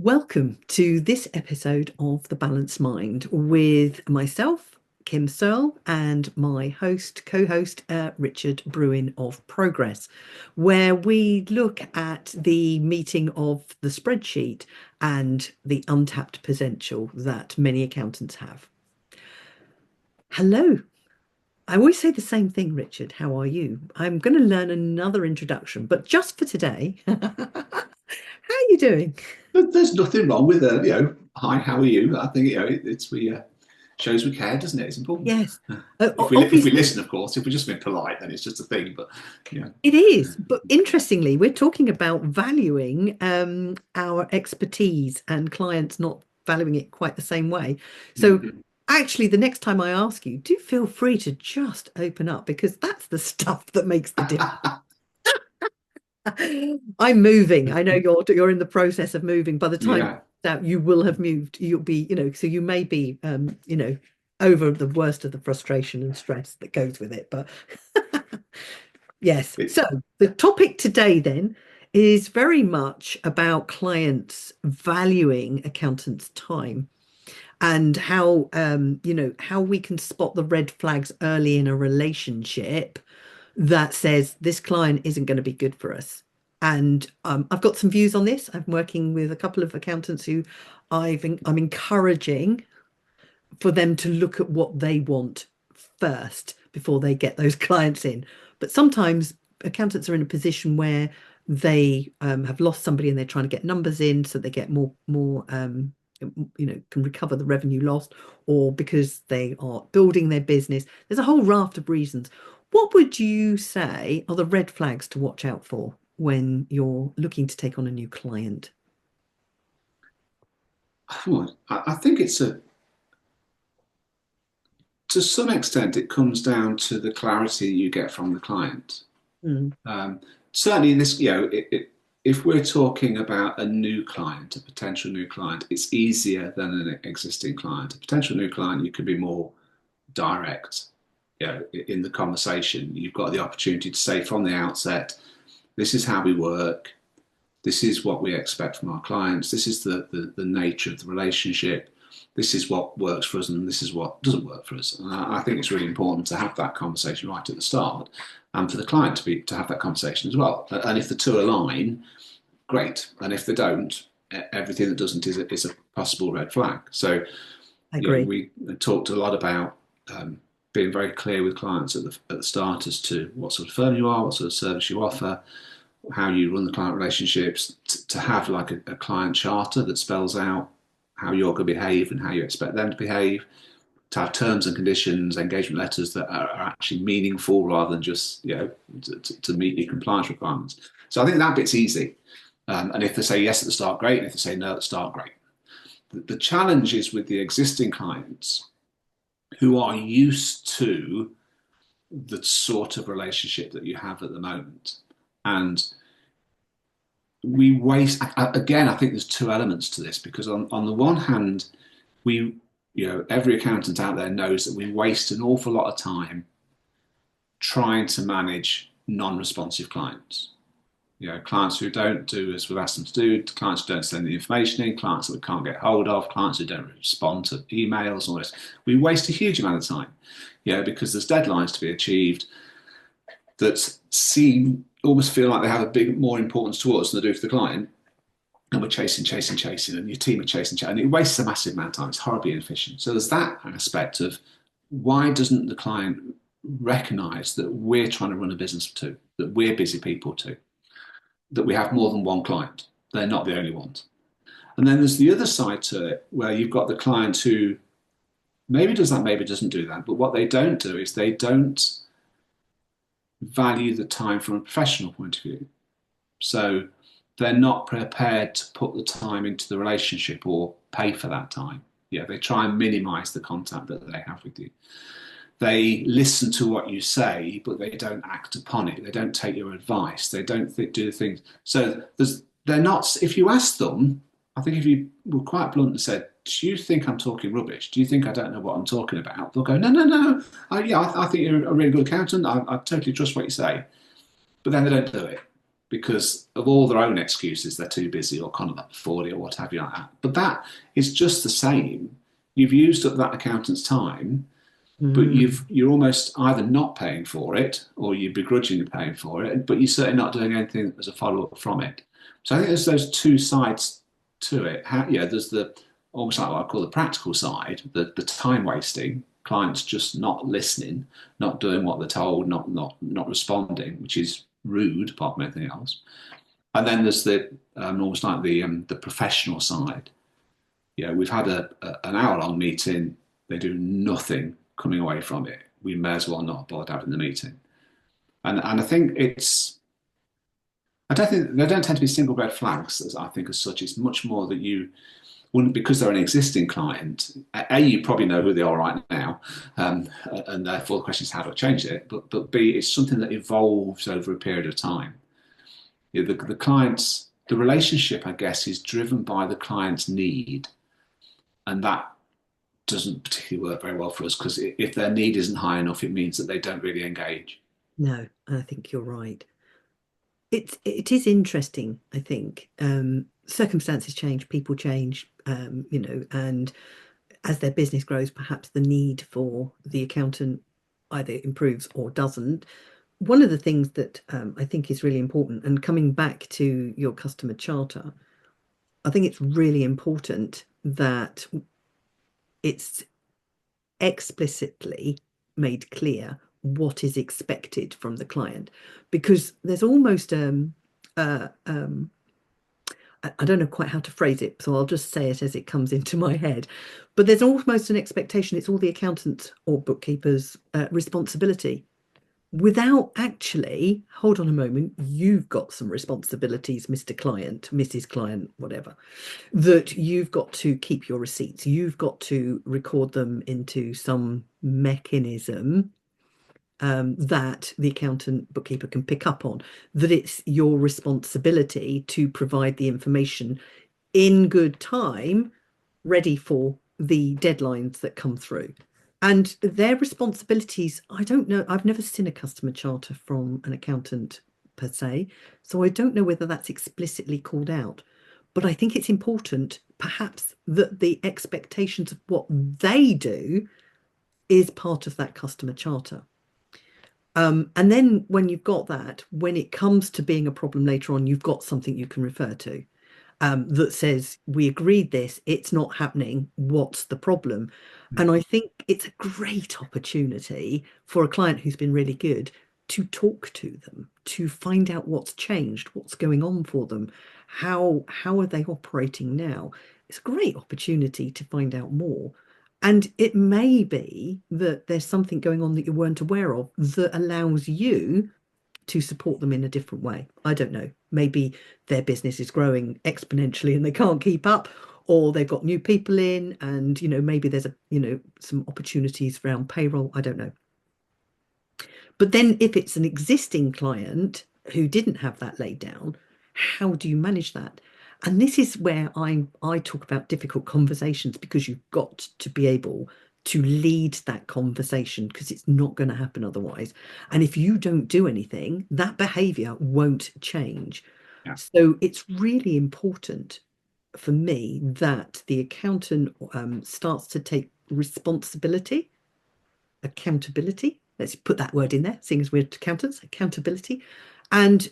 Welcome to this episode of The Balanced Mind with myself, Kim Searle, and my co-host, Richard Brewin of Progress, where we look at the meeting of the spreadsheet and the untapped potential that many accountants have. Hello. I always say the same thing, Richard. How are you? I'm going to learn another introduction, but just for today, how are you doing? There's nothing wrong with hi, how are you? I think it's we shows we care, doesn't it? It's important. Yes. If we Obviously, listen, of course. If we're just being polite, then it's just a thing. But you know, it is, but interestingly, we're talking about valuing our expertise and clients not valuing it quite the same way. So, Mhm. actually, the next time I ask you, do feel free to just open up because that's the stuff that makes the difference. I'm moving. I know you're in the process of moving. By the time Yeah, that you will have moved, you'll be, so you may be, over the worst of the frustration and stress that goes with it. But yes. it, So the topic today then is very much about clients valuing accountants' time and how how we can spot the red flags early in a relationship that says this client isn't going to be good for us. And I've got some views on this. I'm working with a couple of accountants who I'm encouraging for them to look at what they want first before they get those clients in. But sometimes accountants are in a position where they have lost somebody and they're trying to get numbers in so they get more can recover the revenue lost, or because they are building their business. There's a whole raft of reasons. What would you say are the red flags to watch out for when you're looking to take on a new client? I think it's a to some extent it comes down to the clarity you get from the client. Mm, Um, Certainly, in this, if we're talking about a new client, a potential new client, it's easier than an existing client. A potential new client, you can be more direct, in the conversation. You've got the opportunity to say from the outset, this is how we work. This is what we expect from our clients. This is the nature of the relationship. This is what works for us, and this is what doesn't work for us. And I think it's really important to have that conversation right at the start, and for the client to have that conversation as well. And if the two align, great. And if they don't, everything that doesn't is a possible red flag. So, I agree. we talked a lot about being very clear with clients at the start as to what sort of firm you are, what sort of service you offer, how you run the client relationships, to have like a client charter that spells out how you're going to behave and how you expect them to behave, to have terms and conditions, engagement letters that are actually meaningful rather than just to meet your compliance requirements. So I think that bit's easy. And if they say yes at the start, great. And if they say no at the start, great. The challenge is with the existing clients who are used to the sort of relationship that you have at the moment. And we waste, again, I think there's two elements to this because on the one hand, every accountant out there knows that we waste an awful lot of time trying to manage non-responsive clients. Clients who don't do as we've asked them to do, clients who don't send the information in, clients that we can't get hold of, clients who don't respond to emails, all this. We waste a huge amount of time, because there's deadlines to be achieved that almost feel like they have a big more importance to us than they do to the client. And we're chasing, and your team are chasing, and it wastes a massive amount of time. It's horribly inefficient. So there's that aspect of why doesn't the client recognize that we're trying to run a business too, that we're busy people too, that we have more than one client. They're not the only ones. And then there's the other side to it where you've got the client who maybe does that, maybe doesn't do that. But what they don't do is they don't value the time from a professional point of view. So they're not prepared to put the time into the relationship or pay for that time. They try and minimize the contact that they have with you. They listen to what you say, but they don't act upon it. They don't take your advice. They don't do the things. So they're not. If you ask them, I think if you were quite blunt and said, "Do you think I'm talking rubbish? Do you think I don't know what I'm talking about?" They'll go, "No, no, no. I think you're a really good accountant. I totally trust what you say." But then they don't do it. because of all their own excuses. They're too busy or can't afford it or what have you like that. But that is just the same. You've used up that accountant's time, but Mm, you're almost either not paying for it or you're begrudgingly paying for it, but you're certainly not doing anything as a follow up from it. So I think there's those two sides to it. There's the almost like what I call the practical side, the time wasting, clients just not listening, not doing what they're told, not responding, which is rude apart from anything else. And then there's the almost like the professional side. We've had an hour long meeting. They do nothing coming away from it. We may as well not bother having the meeting. And I think I don't think there don't tend to be single red flags as I think as such. It's much more that you wouldn't, because they're an existing client. You probably know who they are right now, and therefore the question is how do I change it? But B, it's something that evolves over a period of time. The relationship, I guess, is driven by the client's need, and that doesn't particularly work very well for us because if their need isn't high enough, it means that they don't really engage. no, I think you're right. It is interesting, I think. Circumstances change, people change, and as their business grows, perhaps the need for the accountant either improves or doesn't. One of the things that I think is really important, and coming back to your customer charter, I think it's really important that it's explicitly made clear what is expected from the client, because there's almost uh, um, I don't know quite how to phrase it, so I'll just say it as it comes into my head. But there's almost an expectation it's all the accountant's or bookkeeper's responsibility without actually, hold on a moment, you've got some responsibilities, Mr. Client, Mrs. Client, whatever, that you've got to keep your receipts. You've got to record them into some mechanism that the accountant bookkeeper can pick up on, that it's your responsibility to provide the information in good time, ready for the deadlines that come through. And their responsibilities, I don't know, I've never seen a customer charter from an accountant per se, so I don't know whether that's explicitly called out. But I think it's important, perhaps, that the expectations of what they do is part of that customer charter. And then when you've got that, when it comes to being a problem later on, you've got something you can refer to that says, we agreed this, it's not happening, what's the problem? And I think it's a great opportunity for a client who's been really good to talk to them, to find out what's changed, what's going on for them, how are they operating now? It's a great opportunity to find out more. And it may be that there's something going on that you weren't aware of that allows you to support them in a different way. I don't know. Maybe their business is growing exponentially and they can't keep up, or they've got new people in, and maybe there's some opportunities around payroll. I don't know. But then if it's an existing client who didn't have that laid down, how do you manage that? And this is where I talk about difficult conversations, because you've got to be able to lead that conversation, because it's not going to happen otherwise. And if you don't do anything, that behavior won't change. Yeah. So it's really important for me that the accountant starts to take responsibility, accountability. Let's put that word in there, seeing as we're accountants, accountability, and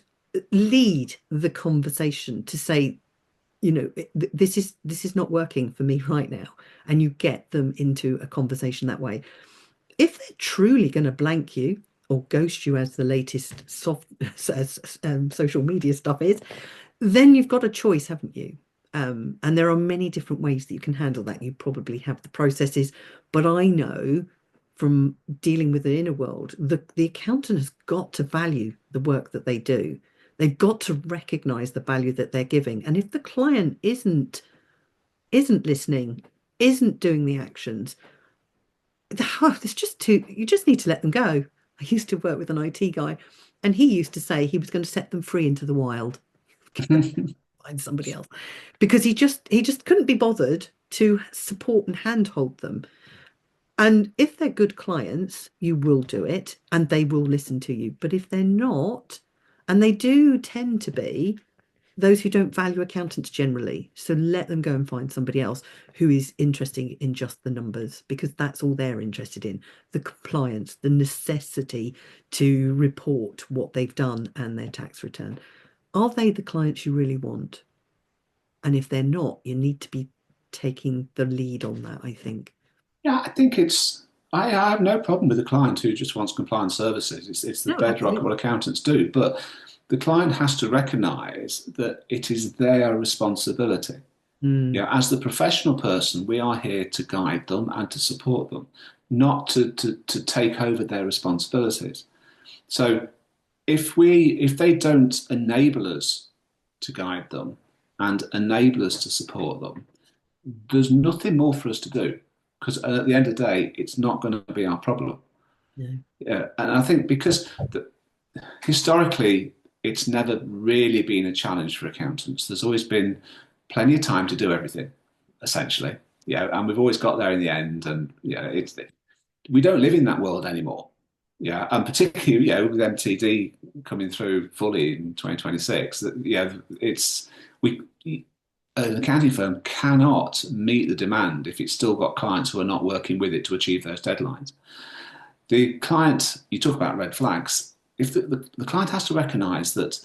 lead the conversation to say, this is not working for me right now, and you get them into a conversation that way. If they're truly going to blank you or ghost you, as the latest soft social media stuff is, then you've got a choice, haven't you? And there are many different ways that you can handle that. You probably have the processes, but I know from dealing with the inner world, the accountant has got to value the work that they do. They've got to recognize the value that they're giving. And if the client isn't listening, isn't doing the actions, there's just too, you just need to let them go. I used to work with an IT guy, and he used to say he was going to set them free into the wild, find somebody else, because he just couldn't be bothered to support and handhold them. And if they're good clients, you will do it and they will listen to you. But if they're not, And they do tend to be those who don't value accountants generally. So let them go and find somebody else who is interested in just the numbers, because that's all they're interested in, the compliance, the necessity to report what they've done and their tax return. Are they the clients you really want? And if they're not, you need to be taking the lead on that, I think. Yeah, I think I have no problem with a client who just wants compliance services. It's the No, bedrock of what absolutely. accountants do. But the client has to recognize that it is their responsibility. Mm, As the professional person, we are here to guide them and to support them, not to take over their responsibilities. So if they don't enable us to guide them and enable us to support them, there's nothing more for us to do, because at the end of the day, it's not going to be our problem. no. Yeah, and I think because historically, it's never really been a challenge for accountants. There's always been plenty of time to do everything, essentially. And we've always got there in the end. And it's we don't live in that world anymore. And particularly, with MTD coming through fully in 2026, that it's we an accounting firm cannot meet the demand if it's still got clients who are not working with it to achieve those deadlines. The client, you talk about red flags, if the client has to recognize that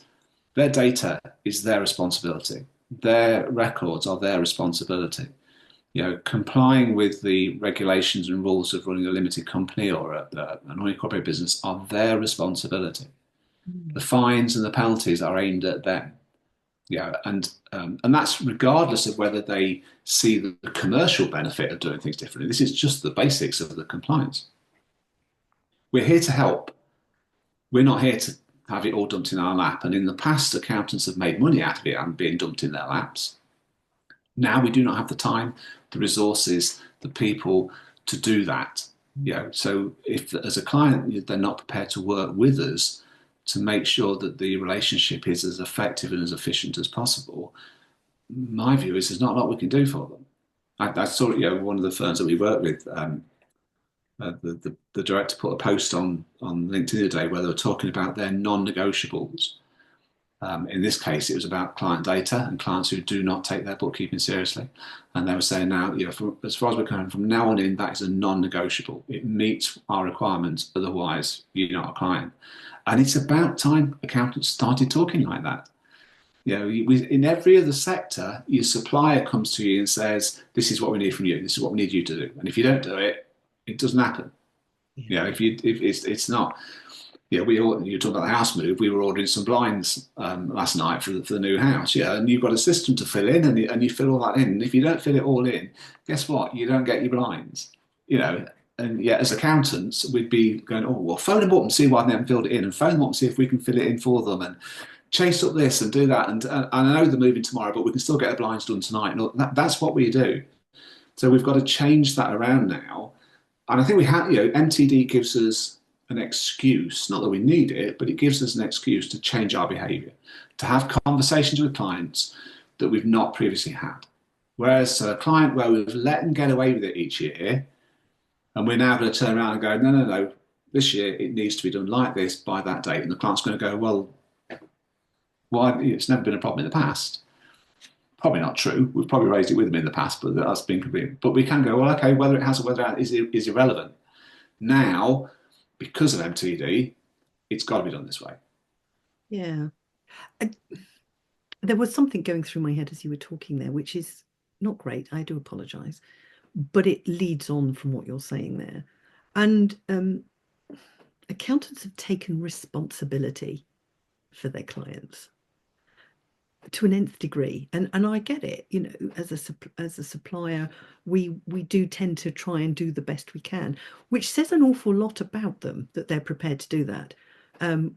their data is their responsibility, their records are their responsibility. Complying with the regulations and rules of running a limited company or an unincorporated business are their responsibility. The Mm. fines and the penalties are aimed at them. And that's regardless of whether they see the commercial benefit of doing things differently. This is just the basics of the compliance. We're here to help. We're not here to have it all dumped in our lap. And in the past, accountants have made money out of it and being dumped in their laps. Now we do not have the time, the resources, the people to do that. So if as a client they're not prepared to work with us to make sure that the relationship is as effective and as efficient as possible, my view is there's not a lot we can do for them. I saw one of the firms that we work with. The director put a post on LinkedIn today where they were talking about their non-negotiables. In this case, it was about client data and clients who do not take their bookkeeping seriously. And they were saying now, as far as we're concerned, from now on in, that is a non-negotiable. It meets our requirements. Otherwise, you're not a client. And it's about time accountants started talking like that. In every other sector, your supplier comes to you and says, "This is what we need from you. This is what we need you to do." And if you don't do it, it doesn't happen. Yeah. If it's not. You talk about the house move. We were ordering some blinds last night for the new house. And you've got a system to fill in, and you fill all that in. And if you don't fill it all in, guess what? You don't get your blinds. And yet as accountants, we'd be going, "Oh, well, phone them up and see why they haven't filled it in, and phone them up and see if we can fill it in for them, and chase up this and do that." And I know they're moving tomorrow, but we can still get the blinds done tonight. And that's what we do. So we've got to change that around now. And I think we have, MTD gives us an excuse, not that we need it, but it gives us an excuse to change our behavior, to have conversations with clients that we've not previously had. Whereas a client where we've let them get away with it each year, and we're now going to turn around and go, no, no, no, this year it needs to be done like this by that date. And the client's going to go, well, why? It's never been a problem in the past. Probably not true. We've probably raised it with them in the past, but that's been complete. But we can go, well, okay, whether it has or whether it is irrelevant. Now, because of MTD, it's got to be done this way. Yeah. I, there was something going through my head as you were talking there, which is not great. I do apologize, but it leads on from what you're saying there. And accountants have taken responsibility for their clients to an nth degree, and I get it. As a supplier, we do tend to try and do the best we can, which says an awful lot about them that they're prepared to do that. Um,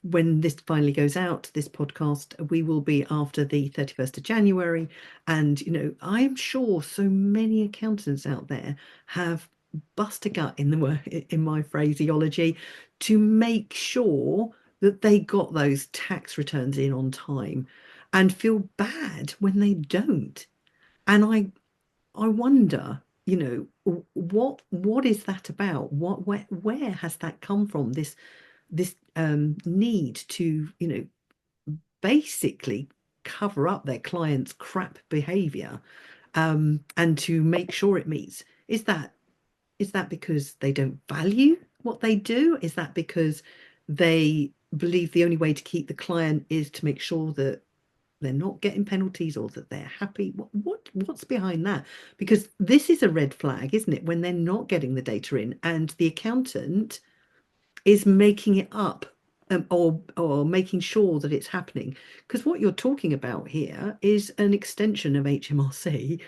when this finally goes out, this podcast, we will be after the 31st of January. And, I'm sure so many accountants out there have bust a gut in my phraseology to make sure that they got those tax returns in on time and feel bad when they don't. And I wonder, what is that about? Where has that come from? this need to, basically cover up their clients' crap behavior, and to make sure it meets. Is that because they don't value what they do? Is that because they believe the only way to keep the client is to make sure that they're not getting penalties or that they're happy? What's behind that? Because this is a red flag, isn't it? When they're not getting the data in and the accountant is making it up, or making sure that it's happening. Because what you're talking about here is an extension of HMRC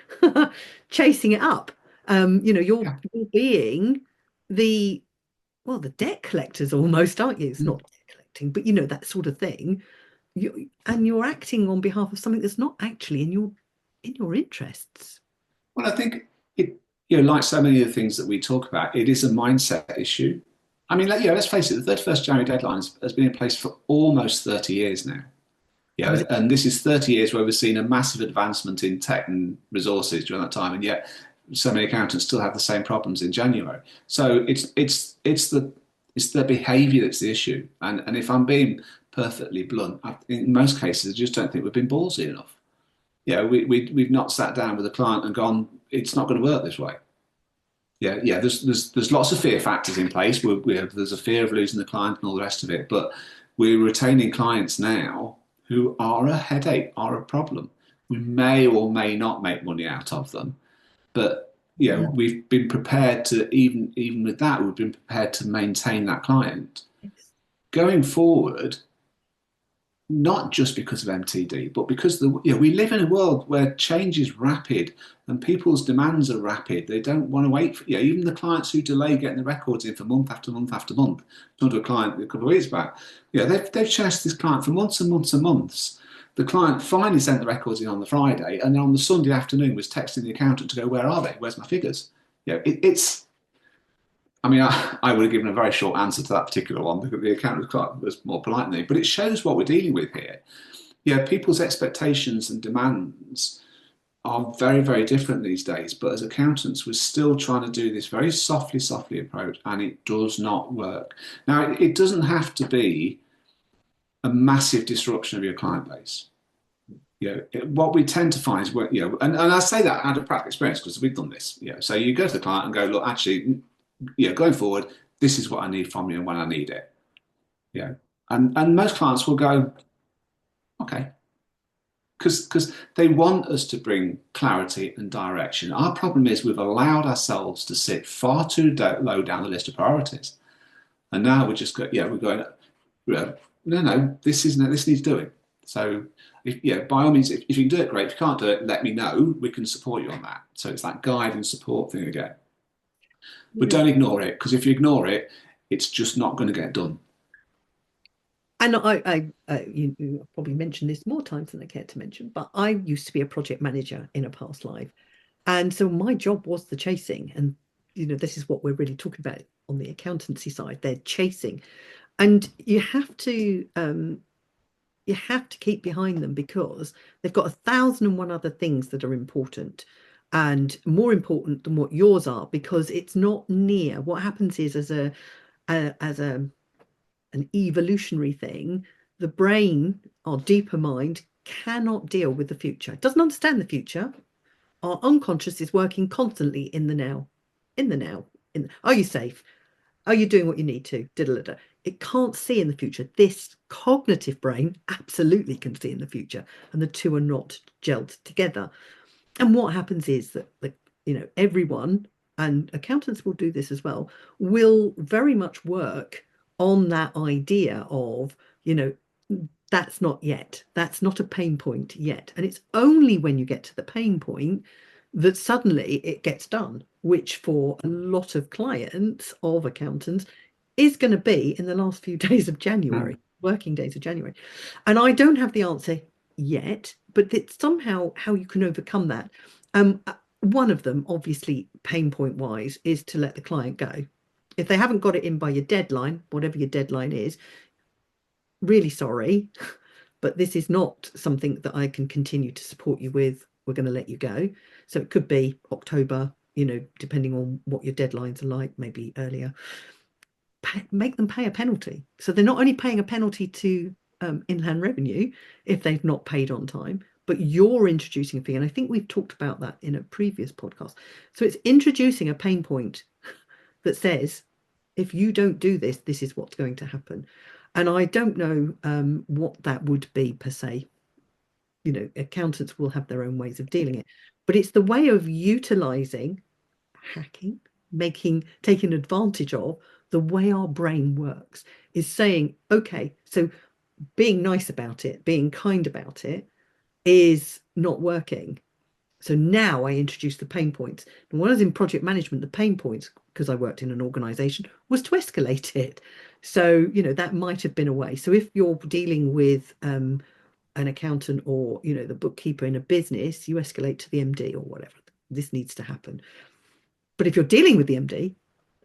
chasing it up. Yeah. You're being the the debt collectors almost, aren't you? It's Mm. not debt collecting, but that sort of thing. You're acting on behalf of something that's not actually in your interests. Well, I think it, like so many of the things that we talk about, it is a mindset issue. I mean, let's face it, the 31st January deadline has been in place for almost 30 years now. I was And this is 30 years where we've seen a massive advancement in tech and resources during that time, and yet so many accountants still have the same problems in January. So it's the behaviour that's the issue. And if I'm being perfectly blunt, in most cases, I just don't think we've been ballsy enough. We've not sat down with a client and gone, it's not going to work this way. Yeah. There's lots of fear factors in place. There's a fear of losing the client and all the rest of it, but we're retaining clients now who are a headache, are a problem. We may or may not make money out of them, but Yeah. we've been prepared to, even with that, we've been prepared to maintain that client going forward, not just because of MTD, but because we live in a world where change is rapid and people's demands are rapid. They don't want to wait for, even the clients who delay getting the records in for month after month after month. Talked to a client a couple of weeks back. They've chased this client for months and months and months. The client finally sent the records in on the Friday, and then on the Sunday afternoon was texting the accountant to go, "Where are they? Where's my figures?" It's. I mean, I would have given a very short answer to that particular one because the accountant was more polite than me. But it shows what we're dealing with here. People's expectations and demands are very, very different these days. But as accountants, we're still trying to do this very softly, softly approach, and it does not work. Now, it doesn't have to be a massive disruption of your client base. What we tend to find is, and I say that out of practical experience because we've done this. So you go to the client and go, look, actually, going forward, this is what I need from you and when I need it. And most clients will go, okay, because they want us to bring clarity and direction. Our problem is we've allowed ourselves to sit far too low down the list of priorities, and now we're going, no, this needs doing. So, by all means, if you can do it, great. If you can't do it, let me know. We can support you on that. So it's that guide and support thing again. But Yeah. don't ignore it, because if you ignore it, it's just not going to get done. And you probably mentioned this more times than I care to mention, but I used to be a project manager in a past life. And so my job was the chasing. And, this is what we're really talking about on the accountancy side. They're chasing. And you have to keep behind them because they've got 1,001 other things that are important and more important than what yours are, because it's not near. What happens is, as an evolutionary thing, the brain, our deeper mind, cannot deal with the future. It doesn't understand the future. Our unconscious is working constantly in the now, in the now. Are you safe? Are you doing what you need to? Diddle-da. It can't see in the future. This cognitive brain absolutely can see in the future, and the two are not gelled together. And what happens is that everyone, and accountants will do this as well, will very much work on that idea of, that's not yet. That's not a pain point yet. And it's only when you get to the pain point that suddenly it gets done, which for a lot of clients of accountants is going to be in the last few days of Mm. January, working days of January. And I don't have the answer yet, but it's somehow how you can overcome that. One of them, obviously, pain point wise, is to let the client go. If they haven't got it in by your deadline, whatever your deadline is, really sorry, but this is not something that I can continue to support you with. We're going to let you go. So it could be October, depending on what your deadlines are like, maybe earlier. make them pay a penalty. So they're not only paying a penalty to inland revenue if they've not paid on time, but you're introducing a fee. And I think we've talked about that in a previous podcast. So it's introducing a pain point that says, if you don't do this, this is what's going to happen. And I don't know what that would be per se. You know, accountants will have their own ways of dealing it, but it's the way of utilizing hacking, taking advantage of the way our brain works, is saying, okay, so being nice about it, being kind about it is not working. So now I introduce the pain points. And when I was in project management, the pain points, because I worked in an organization, was to escalate it. So, you know, that might have been a way. So if you're dealing with an accountant or, you know, the bookkeeper in a business, you escalate to the MD or whatever. This needs to happen. But if you're dealing with the MD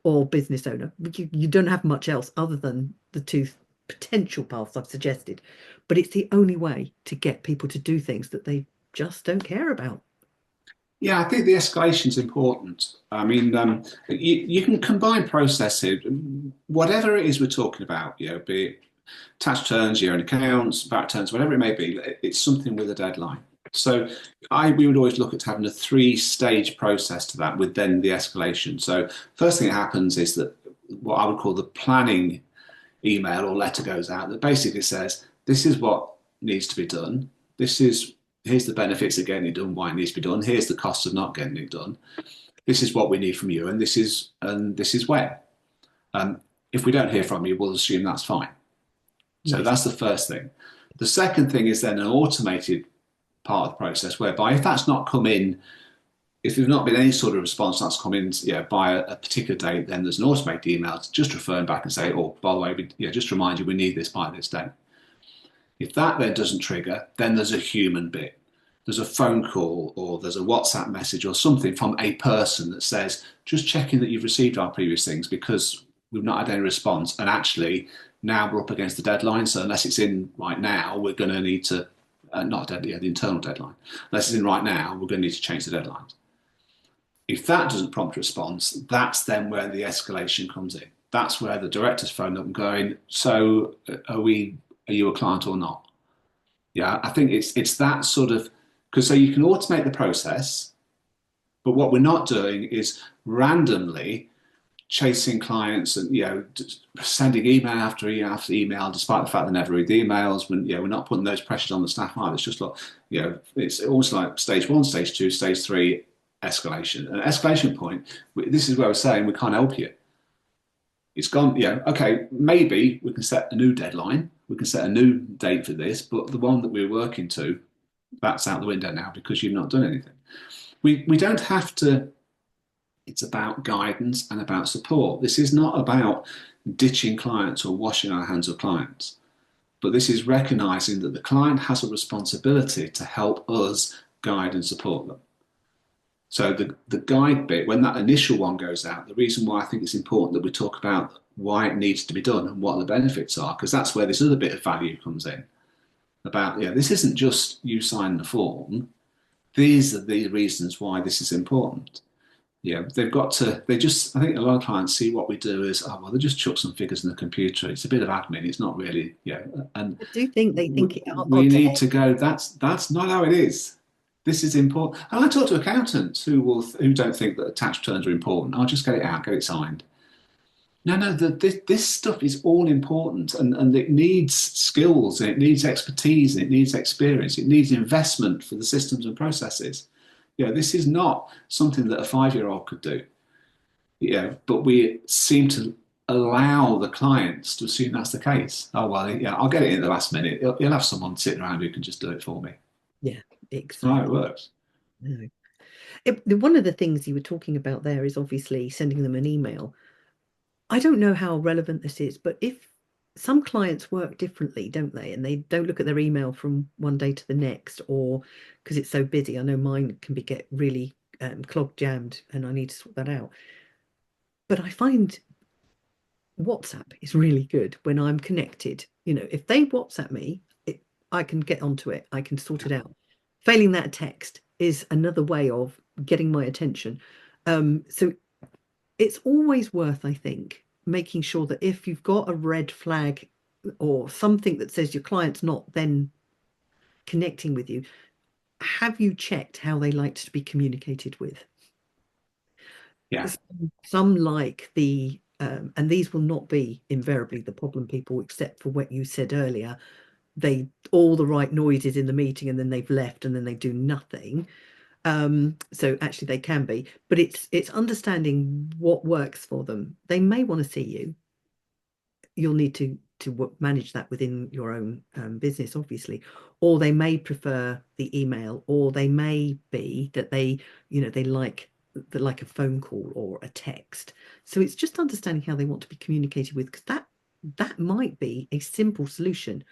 or business owner, you don't have much else other than the two potential paths I've suggested. But it's the only way to get people to do things that they just don't care about. Yeah, I think the escalation is important. I mean, you can combine processes, whatever it is we're talking about, you know, be it tax returns, year-end accounts, back returns, whatever it may be, it's something with a deadline. So we would always look at having a three-stage process to that with then the escalation. So first thing that happens is that what I would call the planning email or letter goes out that basically says, this is what needs to be done. Here's the benefits of getting it done, why it needs to be done. Here's the cost of not getting it done. This is what we need from you, and this is when. If we don't hear from you, we'll assume that's fine. So Yes. that's the first thing. The second thing is then an automated part of the process, whereby if that's not come in, if there's not been any sort of response that's come in, by a particular date, then there's an automated email just referring back and say, oh, by the way, just remind you we need this by this date. If that then doesn't trigger, then there's a human bit. There's a phone call or there's a WhatsApp message or something from a person that says, just checking that you've received our previous things because we've not had any response. And actually, now we're up against the deadline. So unless it's in right now, we're going to need to, the internal deadline. Unless it's in right now, we're going to need to change the deadlines. If that doesn't prompt a response, that's then where the escalation comes in. That's where the director's phoned up and going, so are you a client or not? Yeah, I think it's that sort of, because so you can automate the process, but what we're not doing is randomly chasing clients and sending email after email after email, despite the fact they never read the emails. When we're not putting those pressures on the staff either. It's just like it's almost like stage one, stage two, stage three escalation. An escalation point. This is where we're saying we can't help you. It's gone. Okay, maybe we can set a new deadline. We can set a new date for this, but the one that we're working to, that's out the window now because you've not done anything. We don't have to. It's about guidance and about support. This is not about ditching clients or washing our hands of clients, but this is recognizing that the client has a responsibility to help us guide and support them. So the guide bit, when that initial one goes out, the reason why I think it's important that we talk about why it needs to be done and what the benefits are, because that's where this other bit of value comes in. About, this isn't just you sign the form. These are the reasons why this is important. They've got to, I think a lot of clients see what we do as, they just chuck some figures in the computer. It's a bit of admin. It's not really, and I do think they think it we need to go, that's not how it is. This is important. And I talk to accountants who don't think that tax returns are important. I'll just get it out, get it signed. No, this stuff is all important and it needs skills and it needs expertise and it needs experience. It needs investment for the systems and processes. This is not something that a 5-year-old could do. But we seem to allow the clients to assume that's the case. Oh, well, I'll get it in the last minute. You'll have someone sitting around who can just do it for me. Yeah, That's how it exactly. works. No. One of the things you were talking about there is obviously sending them an email. I don't know how relevant this is, but if some clients work differently, don't they? And they don't look at their email from one day to the next, or because it's so busy. I know mine can get really clogged jammed, and I need to sort that out. But I find WhatsApp is really good when I'm connected. If they WhatsApp me, I can get onto it. I can sort it out. Failing that, text is another way of getting my attention. So it's always worth, I think, making sure that if you've got a red flag or something that says your client's not then connecting with you, have you checked how they like to be communicated with? Yeah. Some like the, and these will not be invariably the problem people, except for what you said earlier. They all the right noises in the meeting and then they've left and then they do nothing. So actually they can be, but it's understanding what works for them. They may want to see you. You'll need to manage that within your own business, obviously, or they may prefer the email, or they may be that they like a phone call or a text. So it's just understanding how they want to be communicated with, because that might be a simple solution.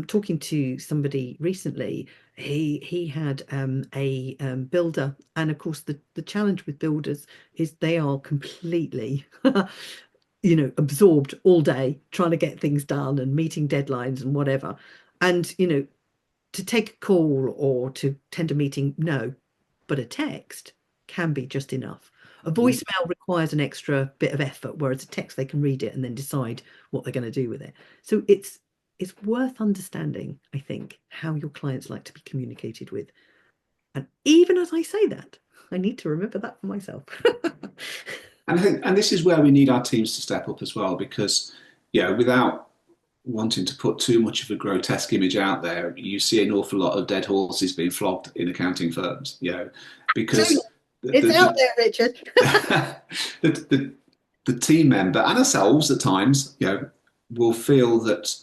Talking to somebody recently, he had a builder, and of course the challenge with builders is they are completely absorbed all day trying to get things done and meeting deadlines and whatever. And, to take a call or to tend a meeting, no, but a text can be just enough. A voicemail requires an extra bit of effort, whereas a text, they can read it and then decide what they're going to do with it. So it's worth understanding, I think, how your clients like to be communicated with. And even as I say that, I need to remember that for myself. And I think, and this is where we need our teams to step up as well, because, without wanting to put too much of a grotesque image out there, you see an awful lot of dead horses being flogged in accounting firms, because It's out there, Richard. the, the, the team member and ourselves at times, will feel that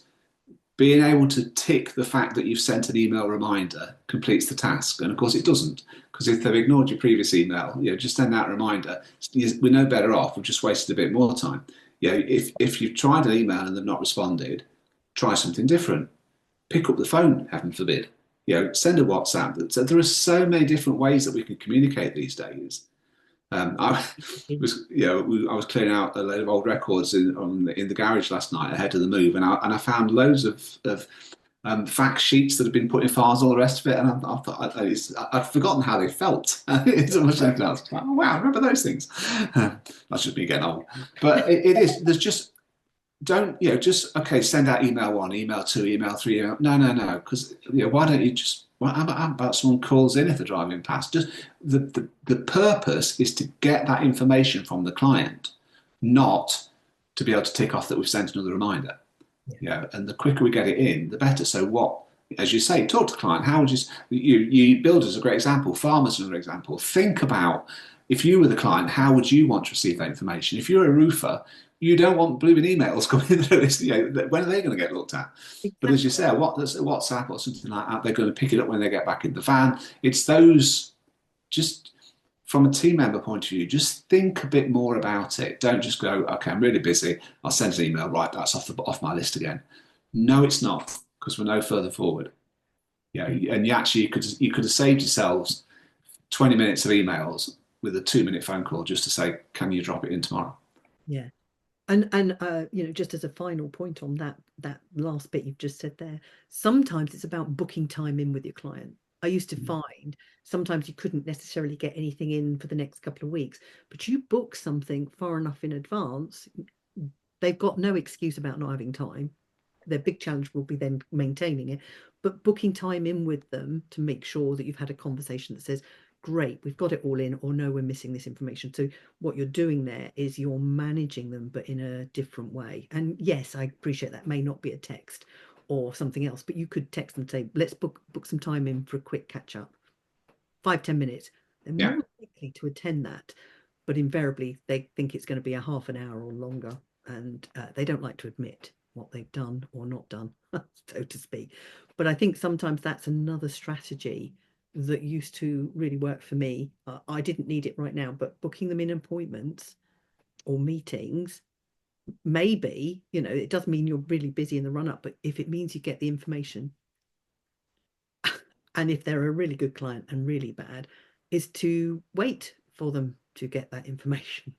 being able to tick the fact that you've sent an email reminder completes the task. And of course it doesn't, because if they've ignored your previous email, just send that reminder. We're no better off. We've just wasted a bit more time. If you've tried an email and they've not responded, try something different. Pick up the phone, heaven forbid. Send a WhatsApp. So there are so many different ways that we can communicate these days. I was clearing out a load of old records in the garage last night ahead of the move, and I found loads of fact sheets that had been put in files, all the rest of it, and I thought I'd forgotten how they felt. It's almost like else. Oh, wow, I remember those things. That's just me getting old. But it is. There's just don't just okay. Send out email 1, email 2, email 3. No. Because why don't you just? Well, how about someone calls in if they're driving past? Just the purpose is to get that information from the client, not to be able to tick off that we've sent another reminder. And the quicker we get it in, the better. So what, as you say, talk to the client. How would you builders a great example, farmers are another example. Think about if you were the client, how would you want to receive that information? If you're a roofer, you don't want blooming emails coming through this. When are they going to get looked at? Exactly. But as you say, WhatsApp or something like that, they're going to pick it up when they get back in the van. It's those, just from a team member point of view, just think a bit more about it. Don't just go, okay, I'm really busy. I'll send an email. Right, that's off my list again. No, it's not, because we're no further forward. And you could have saved yourselves 20 minutes of emails with a 2-minute phone call just to say, can you drop it in tomorrow? Yeah. And just as a final point on that last bit you've just said there, sometimes it's about booking time in with your client. I used to find sometimes you couldn't necessarily get anything in for the next couple of weeks, but you book something far enough in advance, they've got no excuse about not having time. Their big challenge will be then maintaining it, but booking time in with them to make sure that you've had a conversation that says, great, we've got it all in, or no, we're missing this information. So what you're doing there is you're managing them, but in a different way. And yes, I appreciate that may not be a text or something else, but you could text them and say, let's book some time in for a quick catch up, 5-10 minutes. They're Yeah. more likely to attend that, but invariably they think it's going to be a half an hour or longer, and they don't like to admit what they've done or not done, so to speak. But I think sometimes that's another strategy that used to really work for me. I didn't need it right now, but booking them in appointments or meetings, maybe, it does mean you're really busy in the run up, but if it means you get the information, and if they're a really good client and really bad, is to wait for them to get that information.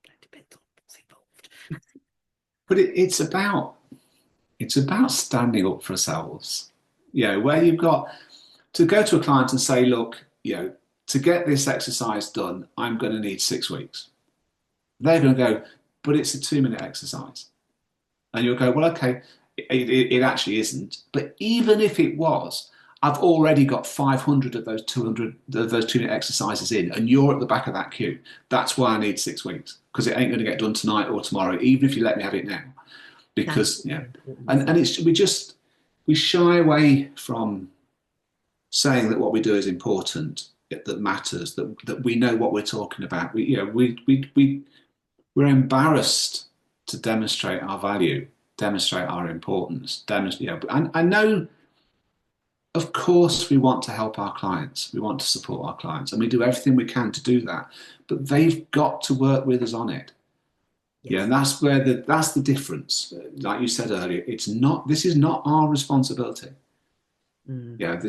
It depends on what's involved. But it's about standing up for ourselves. Where you've got to go to a client and say, look, to get this exercise done, I'm going to need 6 weeks. They're going to go, but it's a 2-minute exercise. And you'll go, well, okay, it actually isn't. But even if it was, I've already got 500 of those 200 of those 2-minute exercises in, and you're at the back of that queue. That's why I need 6 weeks, because it ain't going to get done tonight or tomorrow, even if you let me have it now. Because we shy away from saying that what we do is important, that matters, that we know what we're talking about. We're embarrassed to demonstrate our value, demonstrate our importance, And I know, of course, we want to help our clients. We want to support our clients, and we do everything we can to do that. But they've got to work with us on it. Yes. Yeah, and that's the difference. Like you said earlier, this is not our responsibility. Yeah,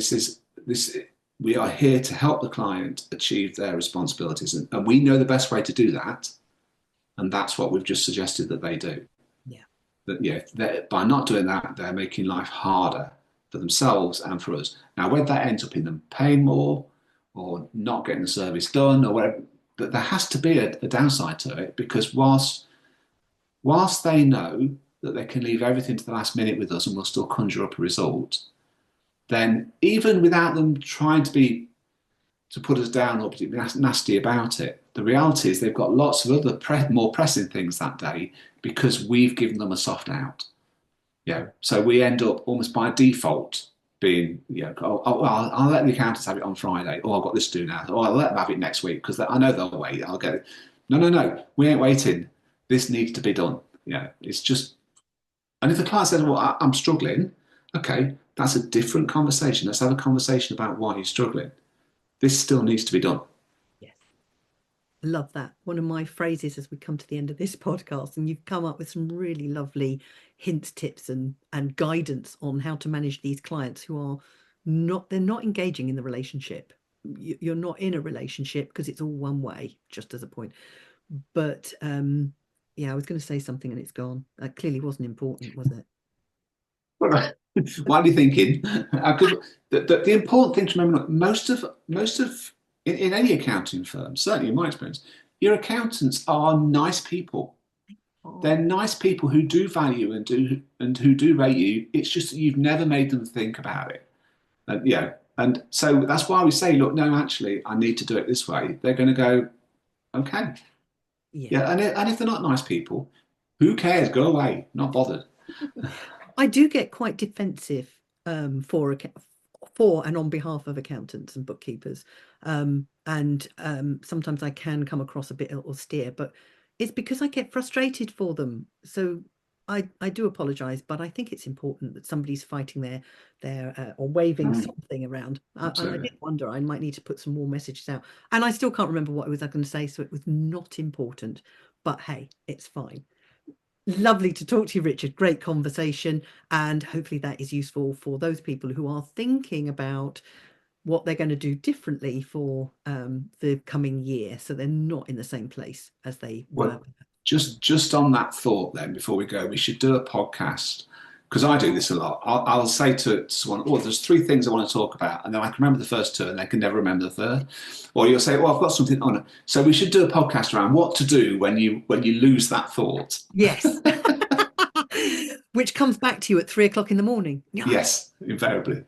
we are here to help the client achieve their responsibilities, and we know the best way to do that, and that's what we've just suggested that they do. By not doing that, they're making life harder for themselves and for us. Now, whether that ends up in them paying more or not getting the service done or whatever, but there has to be a downside to it, because whilst they know that they can leave everything to the last minute with us and we'll still conjure up a result, then even without them trying to put us down or be nasty about it, the reality is they've got lots of other more pressing things that day because we've given them a soft out. So we end up almost by default being, I'll let the accountants have it on Friday. Oh, I've got this to do now. Oh, I'll let them have it next week because I know they'll wait. I'll get it. No, we ain't waiting. This needs to be done. It's just, and if the client says, well, I'm struggling, okay, that's a different conversation. Let's have a conversation about why you're struggling. This still needs to be done. Yes. Love that. One of my phrases as we come to the end of this podcast, and you've come up with some really lovely hints, tips and guidance on how to manage these clients who are they're not engaging in the relationship. You're not in a relationship because it's all one way, just as a point. But I was going to say something and it's gone. That clearly wasn't important, was it? What are you thinking? The important thing to remember, most of in any accounting firm, certainly in my experience, your accountants are nice people. They're nice people who do value and who do rate you. It's just that you've never made them think about it. And so that's why we say, look, no, actually, I need to do it this way. They're going to go, okay. And if they're not nice people, who cares? Go away. Not bothered. I do get quite defensive for and on behalf of accountants and bookkeepers, and sometimes I can come across a bit austere, but it's because I get frustrated for them. So I do apologise, but I think it's important that somebody's fighting their or waving something around. I did wonder, I might need to put some more messages out, and I still can't remember what I was going to say, so it was not important. But hey, it's fine. Lovely to talk to you, Richard. Great conversation. And hopefully that is useful for those people who are thinking about what they're going to do differently for the coming year, so they're not in the same place as they were. Just on that thought then, before we go, we should do a podcast, because I do this a lot. I'll say to someone, oh, there's 3 things I want to talk about, and then I can remember the first 2 and they can never remember the third. Or you'll say, well, I've got something on it. So we should do a podcast around what to do when you lose that thought. Yes. Which comes back to you at 3 o'clock in the morning. Yes, invariably.